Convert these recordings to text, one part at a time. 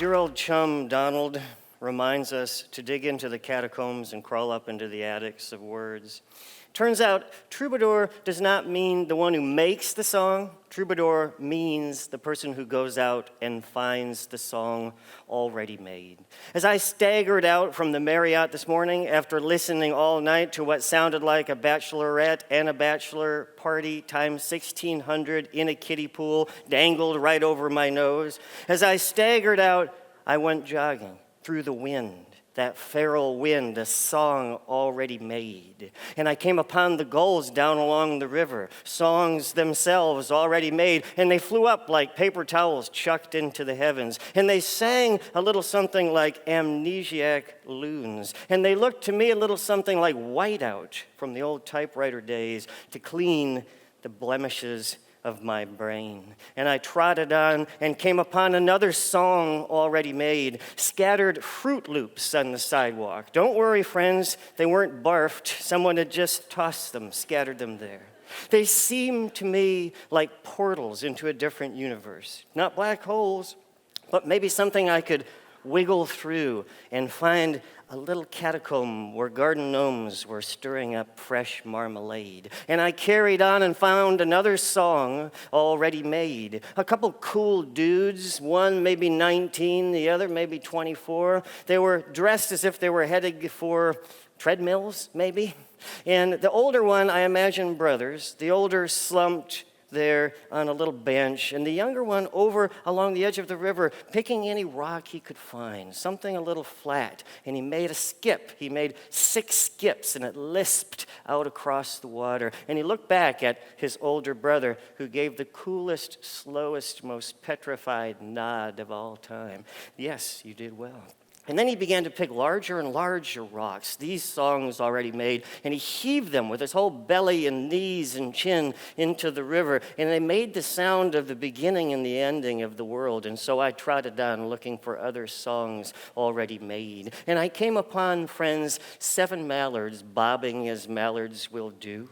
dear old chum, Donald, reminds us to dig into the catacombs and crawl up into the attics of words. Turns out, troubadour does not mean the one who makes the song. Troubadour means the person who goes out and finds the song already made. As I staggered out from the Marriott this morning after listening all night to what sounded like a bachelorette and a bachelor party times 1,600 in a kiddie pool dangled right over my nose, as I staggered out, I went jogging through the wind. That feral wind, a song already made. And I came upon the gulls down along the river, songs themselves already made, and they flew up like paper towels chucked into the heavens. And they sang a little something like amnesiac loons. And they looked to me a little something like whiteout from the old typewriter days to clean the blemishes of my brain. And I trotted on and came upon another song already made, scattered Fruit Loops on the sidewalk. Don't worry, friends, they weren't barfed. Someone had just tossed them, scattered them there. They seemed to me like portals into a different universe. Not black holes, but maybe something I could wiggle through and find a little catacomb where garden gnomes were stirring up fresh marmalade. And I carried on and found another song already made. A couple cool dudes, one maybe 19, the other maybe 24. They were dressed as if they were headed for treadmills, maybe. And the older one, I imagine brothers. The older slumped there on a little bench, and the younger one over along the edge of the river, picking any rock he could find, something a little flat, and he made a skip. He made 6 skips, and it lisped out across the water. And he looked back at his older brother, who gave the coolest, slowest, most petrified nod of all time. Yes, you did well. And then he began to pick larger and larger rocks, these songs already made, and he heaved them with his whole belly and knees and chin into the river, and they made the sound of the beginning and the ending of the world. And so I trotted down looking for other songs already made. And I came upon, friends, 7 mallards bobbing as mallards will do.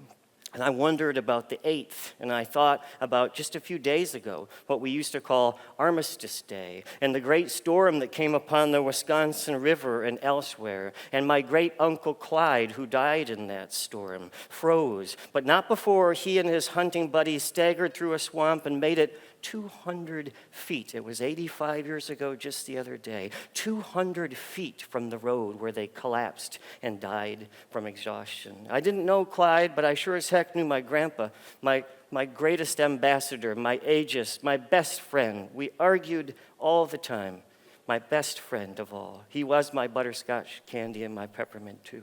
And I wondered about the 8th, and I thought about just a few days ago, what we used to call Armistice Day, and the great storm that came upon the Wisconsin River and elsewhere, and my great-uncle Clyde, who died in that storm, froze, but not before he and his hunting buddies staggered through a swamp and made it 200 feet. It was 85 years ago just the other day, 200 feet from the road where they collapsed and died from exhaustion. I didn't know Clyde, but I sure as heck knew my grandpa, my greatest ambassador, my aegis, my best friend. We argued all the time, my best friend of all. He was my butterscotch candy and my peppermint too.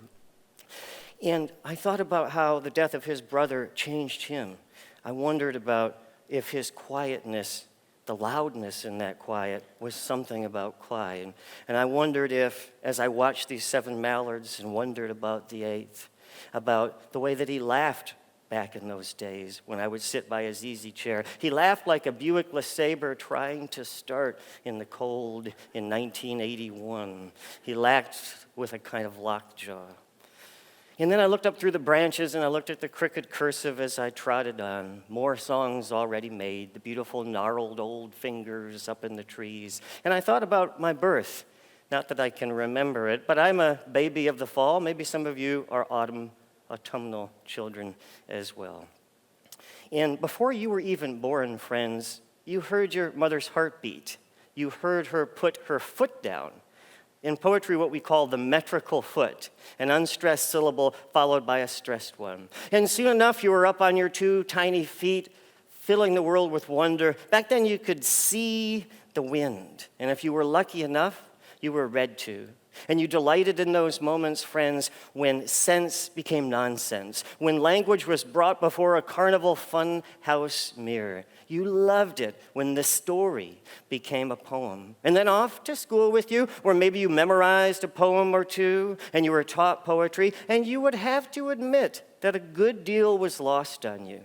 And I thought about how the death of his brother changed him. I wondered about if his quietness, the loudness in that quiet, was something about Clyde. And I wondered if, as I watched these 7 mallards and wondered about the 8th, about the way that he laughed back in those days when I would sit by his easy chair. He laughed like a Buick LeSabre trying to start in the cold in 1981. He laughed with a kind of lockjaw. And then I looked up through the branches and I looked at the crooked cursive as I trotted on. More songs already made, the beautiful gnarled old fingers up in the trees. And I thought about my birth. Not that I can remember it, but I'm a baby of the fall. Maybe some of you are autumnal children as well. And before you were even born, friends, you heard your mother's heartbeat. You heard her put her foot down. In poetry, what we call the metrical foot, an unstressed syllable followed by a stressed one. And soon enough, you were up on your 2 tiny feet, filling the world with wonder. Back then, you could see the wind. And if you were lucky enough, you were read to. And you delighted in those moments, friends, when sense became nonsense, when language was brought before a carnival fun house mirror. You loved it when the story became a poem. And then off to school with you, where maybe you memorized a poem or two, and you were taught poetry, and you would have to admit that a good deal was lost on you.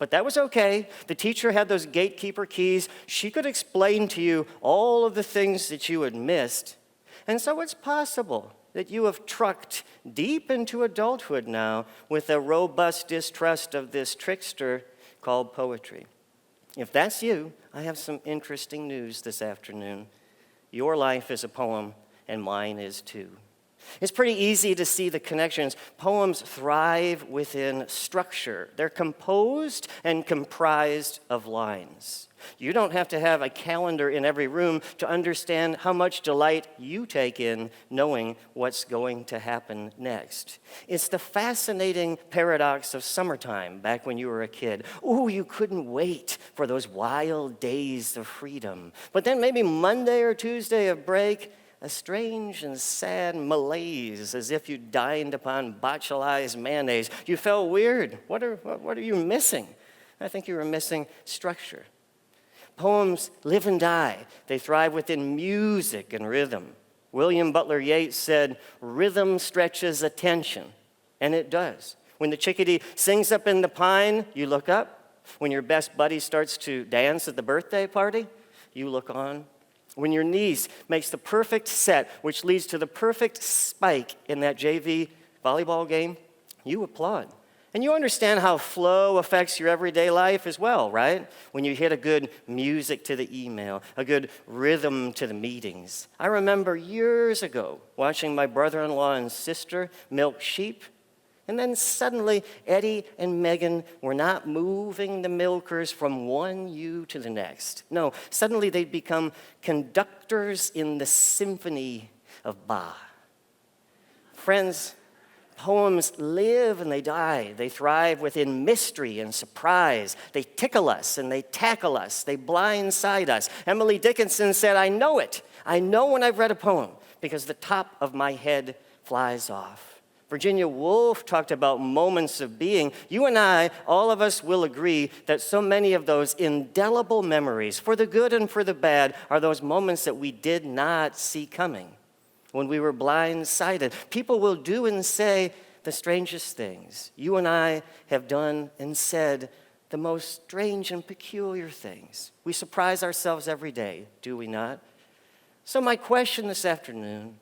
But that was okay. The teacher had those gatekeeper keys. She could explain to you all of the things that you had missed. And so it's possible that you have trucked deep into adulthood now with a robust distrust of this trickster called poetry. If that's you, I have some interesting news this afternoon. Your life is a poem, and mine is too. It's pretty easy to see the connections. Poems thrive within structure. They're composed and comprised of lines. You don't have to have a calendar in every room to understand how much delight you take in knowing what's going to happen next. It's the fascinating paradox of summertime back when you were a kid. Ooh, you couldn't wait for those wild days of freedom. But then maybe Monday or Tuesday of break, a strange and sad malaise, as if you dined upon botulinized mayonnaise. You felt weird. What are you missing? I think you were missing structure. Poems live and die. They thrive within music and rhythm. William Butler Yeats said, "Rhythm stretches attention," and it does. When the chickadee sings up in the pine, you look up. When your best buddy starts to dance at the birthday party, you look on. When your niece makes the perfect set, which leads to the perfect spike in that JV volleyball game, you applaud. And you understand how flow affects your everyday life as well, right? When you hit a good music to the email, a good rhythm to the meetings. I remember years ago watching my brother-in-law and sister milk sheep, and then suddenly Eddie and Megan were not moving the milkers from one ewe to the next. No, suddenly they'd become conductors in the symphony of Bach. Friends, poems live and they die. They thrive within mystery and surprise. They tickle us and they tackle us. They blindside us. Emily Dickinson said, "I know it. I know when I've read a poem because the top of my head flies off." Virginia Woolf talked about moments of being. You and I, all of us will agree that so many of those indelible memories, for the good and for the bad, are those moments that we did not see coming. When we were blindsided, people will do and say the strangest things. You and I have done and said the most strange and peculiar things. We surprise ourselves every day, do we not? So my question this afternoon,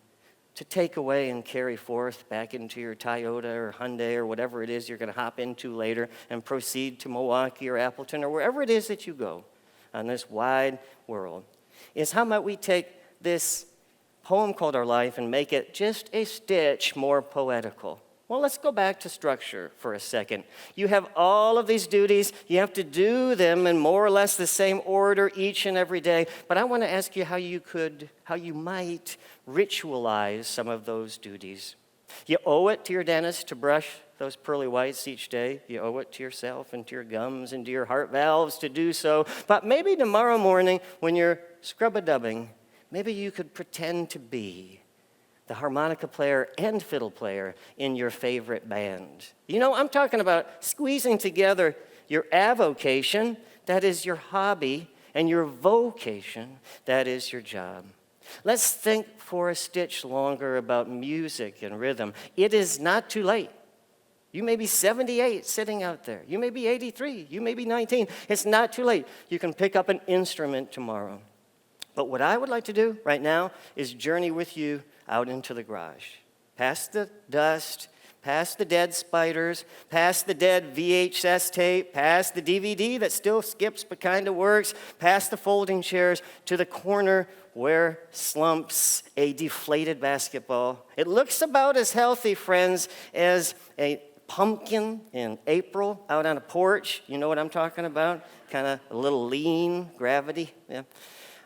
to take away and carry forth back into your Toyota or Hyundai or whatever it is you're going to hop into later and proceed to Milwaukee or Appleton or wherever it is that you go on this wide world, is how might we take this poem called our life and make it just a stitch more poetical. Well, let's go back to structure for a second. You have all of these duties. You have to do them in more or less the same order each and every day. But I want to ask you how you might ritualize some of those duties. You owe it to your dentist to brush those pearly whites each day. You owe it to yourself and to your gums and to your heart valves to do so. But maybe tomorrow morning when you're scrub-a-dubbing, maybe you could pretend to be the harmonica player and fiddle player in your favorite band. You know, I'm talking about squeezing together your avocation, that is your hobby, and your vocation, that is your job. Let's think for a stitch longer about music and rhythm. It is not too late. You may be 78 sitting out there. You may be 83. You may be 19. It's not too late. You can pick up an instrument tomorrow. But what I would like to do right now is journey with you out into the garage. Past the dust, past the dead spiders, past the dead VHS tape, past the DVD that still skips but kind of works, past the folding chairs, to the corner where slumps a deflated basketball. It looks about as healthy, friends, as a pumpkin in April out on a porch. You know what I'm talking about? Kind of a little lean, gravity. Yeah.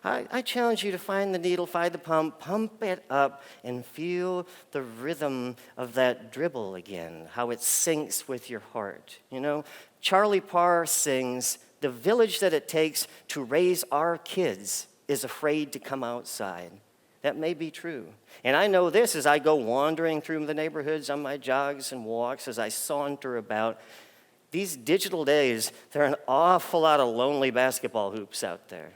I challenge you to find the needle, find the pump it up, and feel the rhythm of that dribble again, how it syncs with your heart. You know, Charlie Parr sings, "The village that it takes to raise our kids is afraid to come outside." That may be true. And I know this as I go wandering through the neighborhoods on my jogs and walks, as I saunter about. These digital days, there are an awful lot of lonely basketball hoops out there.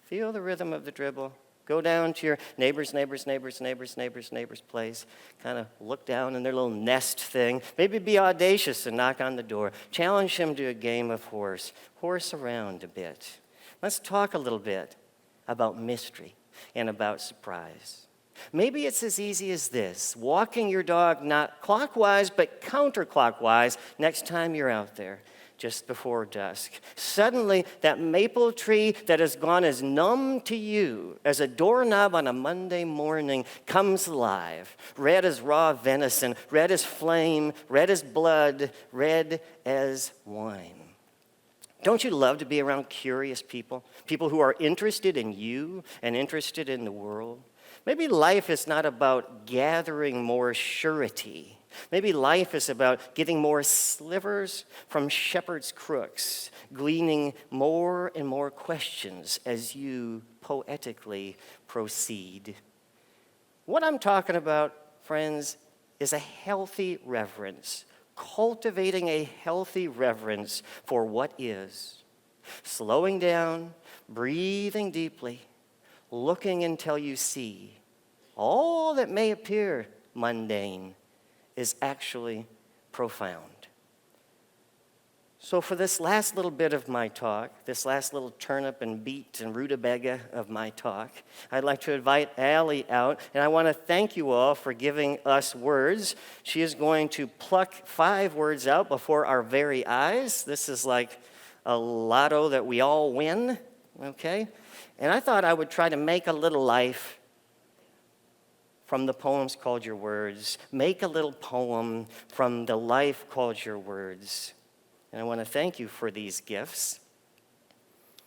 Feel the rhythm of the dribble. Go down to your neighbor's place. Kind of look down in their little nest thing. Maybe be audacious and knock on the door. Challenge him to a game of horse. Horse around a bit. Let's talk a little bit about mystery and about surprise. Maybe it's as easy as this. Walking your dog not clockwise but counterclockwise next time you're out there. just before dusk. Suddenly, that maple tree that has gone as numb to you as a doorknob on a Monday morning comes alive, red as raw venison, red as flame, red as blood, red as wine. Don't you love to be around curious people? People who are interested in you and interested in the world? Maybe life is not about gathering more surety. Maybe life is about getting more slivers from shepherd's crooks, gleaning more and more questions as you poetically proceed. What I'm talking about, friends, is a healthy reverence, cultivating a healthy reverence for what is, slowing down, breathing deeply, looking until you see all that may appear mundane is actually profound. So for this last little bit of my talk, this last little turnip and beet and rutabaga of my talk, I'd like to invite Allie out, and I want to thank you all for giving us words. She is going to pluck 5 words out before our very eyes. This is like a lotto that we all win, okay? And I thought I would try to make a little life from the poems called Your Words. Make a little poem from the life called Your Words. And I want to thank you for these gifts.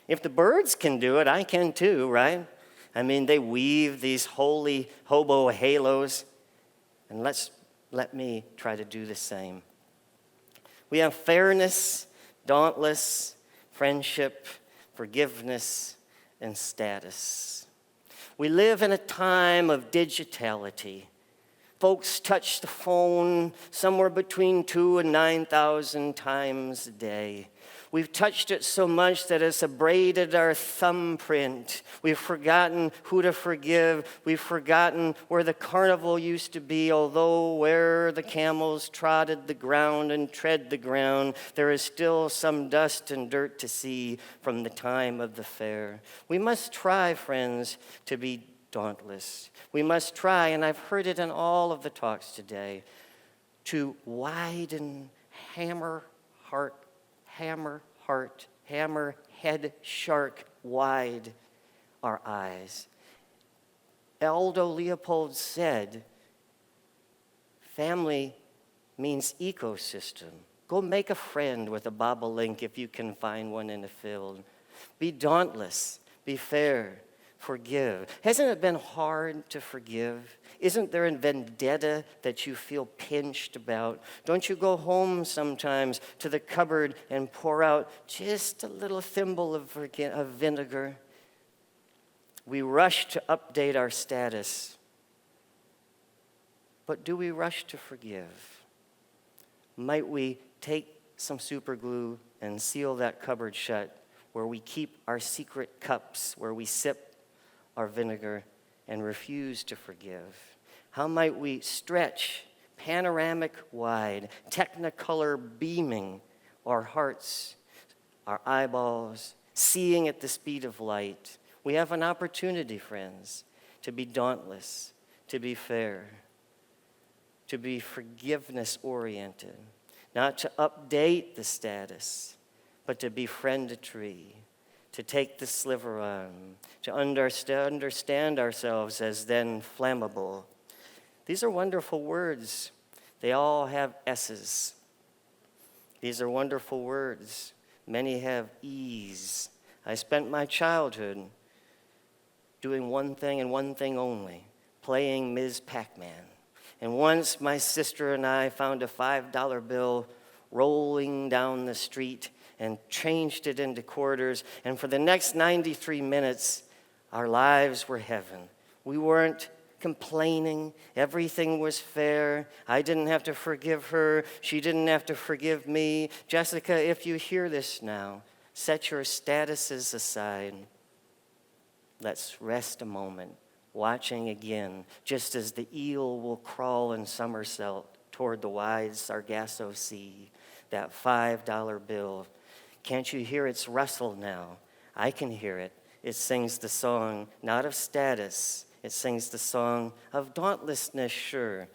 If the birds can do it, I can too, right? I mean, they weave these holy hobo halos. And let me try to do the same. We have fairness, dauntless, friendship, forgiveness, and status. We live in a time of digitality. Folks touch the phone somewhere between 2,000 and 9,000 times a day. We've touched it so much that it's abraded our thumbprint. We've forgotten who to forgive. We've forgotten where the carnival used to be, although where the camels trotted the ground and tread the ground, there is still some dust and dirt to see from the time of the fair. We must try, friends, to be dauntless. We must try, and I've heard it in all of the talks today, to widen, hammer head shark wide our eyes. Aldo Leopold said, family means ecosystem. Go make a friend with a bobolink if you can find one in the field. Be dauntless, be fair, forgive. Hasn't it been hard to forgive? Isn't there a vendetta that you feel pinched about? Don't you go home sometimes to the cupboard and pour out just a little thimble of vinegar? We rush to update our status. But do we rush to forgive? Might we take some super glue and seal that cupboard shut where we keep our secret cups, where we sip our vinegar and refuse to forgive? How might we stretch panoramic wide, technicolor beaming our hearts, our eyeballs, seeing at the speed of light? We have an opportunity, friends, to be dauntless, to be fair, to be forgiveness-oriented, not to update the status, but to befriend a tree, to take the sliver on, to understand ourselves as then flammable. These are wonderful words. They all have S's. These are wonderful words. Many have E's. I spent my childhood doing one thing and one thing only, playing Ms. Pac-Man. And once my sister and I found a $5 bill rolling down the street and changed it into quarters. And for the next 93 minutes, our lives were heaven. We weren't complaining. Everything was fair. I didn't have to forgive her. She didn't have to forgive me. Jessica, if you hear this now, set your statuses aside. Let's rest a moment, watching again, just as the eel will crawl and somersault toward the wide Sargasso Sea, that $5 bill. Can't you hear its rustle now? I can hear it. It sings the song, not of status. It sings the song of dauntlessness, sure,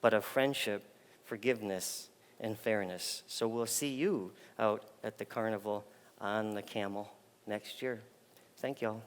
but of friendship, forgiveness, and fairness. So we'll see you out at the carnival on the camel next year. Thank y'all.